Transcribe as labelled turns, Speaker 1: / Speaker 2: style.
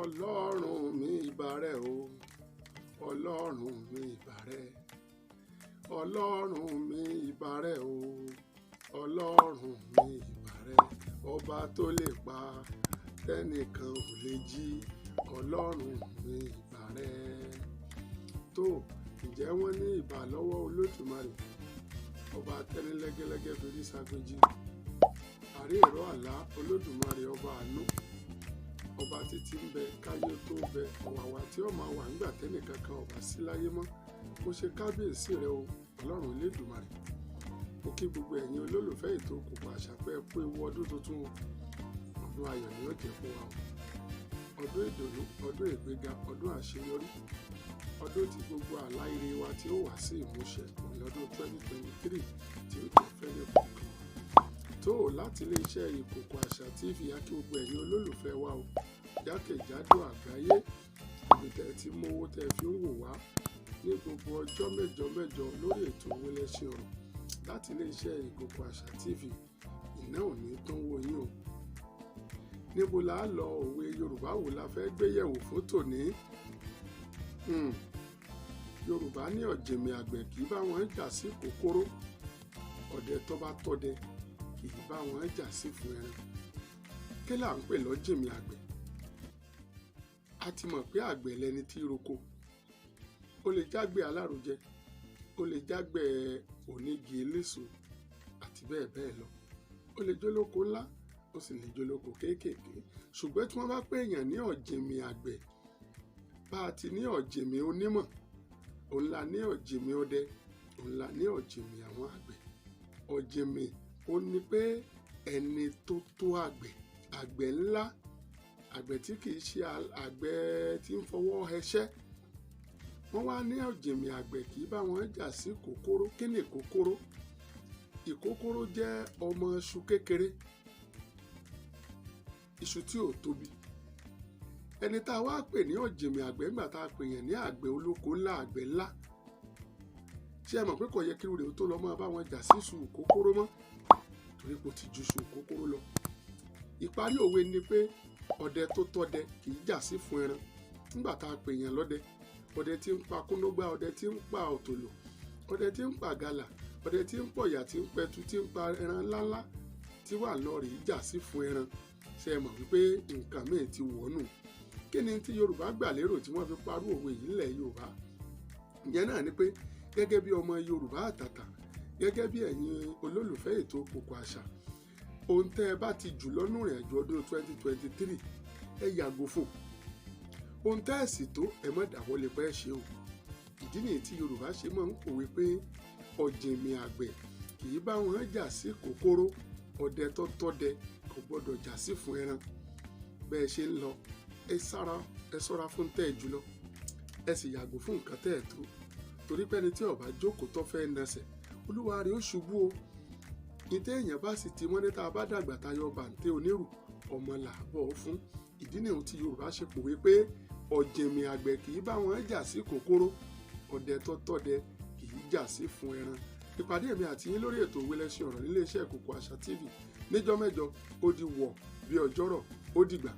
Speaker 1: Ọlọ́run mi ìbà rẹ o, Ọlọ́run mi ìbà rẹ, Ọlọ́run mi ìbà rẹ o, Ọlọ́run mi ìbà rẹ, ọba tó lè pa tẹ́nìkan ò lè jí, Ọlọ́run mi ìbà rẹ. Tó, ǹjẹ́ wọ́n ní ìbà lọ́wọ́ Olódùmarè, ọba tẹ́ni lẹ́gẹ́lẹ́gẹ́ torí ságbéjì, àrí ìró àlá Olódùmarè ọba àánú, ọba títí ń bẹ káyé tó bẹ, ọ̀wàwà tí ó máa wà nígbà tẹ́nìkan kan ọba sí láyé mọ́. Mo ṣe kábíyèsí rẹ o, Ọlọ́run Elédùmarè. Mo kí gbogbo ẹ̀yin olólùfẹ́ ètò Òkùnkùn Àṣà pé ẹ kú ewu ọdún tuntun o. Ọdún ayọ̀ ni ó jẹ́ fún wa o. Ọdún ìdùnnú, ọdún ìgbéga, ọdún àṣeyọrí, ọdún tí gbogbo àlá ire wa tí ó wá sí ìmúṣẹ lọ́dún 2023 tí ó jẹ́ fẹ́lẹ́ kọ̀ọ̀kan. Tó, láti iléeṣẹ́ Ìkókóró Àṣà TV a kí gbogbo ẹ̀yin olólùfẹ́ wa o, jákèjádò àgbáyé, ibi tẹ́ ti mówó tẹ́ fi ń wò wá ní gbogbo ọjọ́ mẹ́jọ lórí ètò Wẹ́lẹ́ṣẹ̀ Ọ̀rọ̀ láti iléeṣẹ́ Ìkókóró Àṣà TV. Iná ò ní tán wò yín o. Níbo la lọ, òwe Yorùbá wo la fẹ́ gbé yẹ̀wò fún tòní? Yorùbá ní ọ̀jìnmì àgbẹ̀ kì í bá wọn jà sí ìkókóró, ọdẹ tó bá tọdẹ kì í bá wọn jà sí fún ẹran. Kí là ń pè lọ́jìnmì àgbẹ̀? A ti mọ̀ pé àgbẹ̀ lẹni tí roko. Ó lè jágbẹ̀ alárojẹ, ó lè jágbẹ̀ onígi eléso àti bẹ́ẹ̀ bẹ́ẹ̀ lọ. Ó lè jólóko ńlá, ó sì lè jólóko kéékèèké. Ṣùgbọ́n tí wọ́n bá pè èèyàn ní ọ̀jìnmì àgbẹ̀, bá a ti ní ọ̀jìnmì onímọ̀, òun la ní ọ̀jìnmì ọdẹ, òun la ní ọ̀jìnmì àwọn àgbẹ̀. Ọ̀jìnmì ó ní pé ẹni tó tó àgbẹ̀, àgbẹ̀ ńlá, àgbẹ̀ tí kìí ṣe àgbẹ̀ tí ń fọwọ́ hẹṣẹ́. Wọ́n wá ní ọ̀jìnmì àgbẹ̀ kì í bá wọn jà sí ìkókóró. Kí ni ìkókóró? Ìkókóró jẹ́ ọmọ iṣu kékeré, iṣu tí ò tóbi. Ẹni tá a wá pè ní ọ̀jìnmì àgbẹ̀ nígbà tá a pè yẹn ní àgbẹ̀ olóko ńlá, àgbẹ̀ ńlá. Ṣé ẹ mọ̀ pé kò yẹ kí irú tó lọ máa bá wọn jà sí iṣu ìkókóró mọ́? Torí kò ti ju iṣu ìkókóró lọ. Ìparí òwe ni pé ọdẹ tó tọdẹ kì í jà sí fún ẹran. Nígbà tá a pè yẹn lọ́dẹ, ọdẹ tí ń pa kúnnúgbá, ọdẹ tí ń pa òtòlò, ọdẹ tí ń pa gàlà, ọdẹ tí ń pọ̀yà, tí ń pẹtu, tí ń pa ẹran ńláńlá tí wà lọ rí jà sí fún ẹran. Ṣé ẹ mọ̀ wípé nǹkan míì ti wọ̀nù? Kí ni tí Yorùbá gbà lérò tí wọ́n fi parú òwe yìí nílẹ̀ Yorùbá? Ìyẹn náà ni pé gẹ́gẹ́ bí ọmọ Yorùbá àtàtà, gẹ́gẹ́ bí ẹ̀yin olólùfẹ́ ètò Òkùnkùn Àṣà, ohun tẹ́ ẹ bá ti jù lọ́nù rìn àjò ọdún 2023 ẹ yàgò fún. Ohun tẹ́ ẹ sì tó ẹ má dáwọ́lé pé ẹ ṣe o. Ìdí nìyí tí Yorùbá ṣe máa ń pòwe pé ọ̀jìnmì àgbẹ̀ kì í bá wọn jà sí ìkókóró, ọdẹ tó tọdẹ kò gbọdọ̀ jà sí fún ẹran. Bẹ́ẹ̀ ṣe ń lọ, ẹ ṣọ́ra fún tẹ́ ẹ jùlọ, ẹ sì yàgò fún nǹkan tẹ́ ẹ tó. Torí pé ẹni tí ó bá jókòó tó fẹ́ nasẹ̀, olúwa rẹ̀ ó ṣubú o. Ìtẹ́ èèyàn bá sì ti wọ́n ní tá a bá dàgbà tayọ bàǹtẹ́ onírù, ọmọ làbọ̀ fún. Ìdí nìyí tí Yorùbá ṣe pòwe pé ọ̀jìnmì àgbẹ̀ kì í bá wọn jà sí kòkóró, ọdẹ tó tọdẹ kì í jà sí fún ẹran. Ìpàdé mi àti yín lórí ètò Wẹ́lẹ́ṣẹ̀ Ọ̀rọ̀ nílé iṣẹ́ Ìkókóró Àṣà TV níjọ́ mẹ́jọ. Ó di wọ̀ bí ọjọ́rọ̀, ó dìgbà.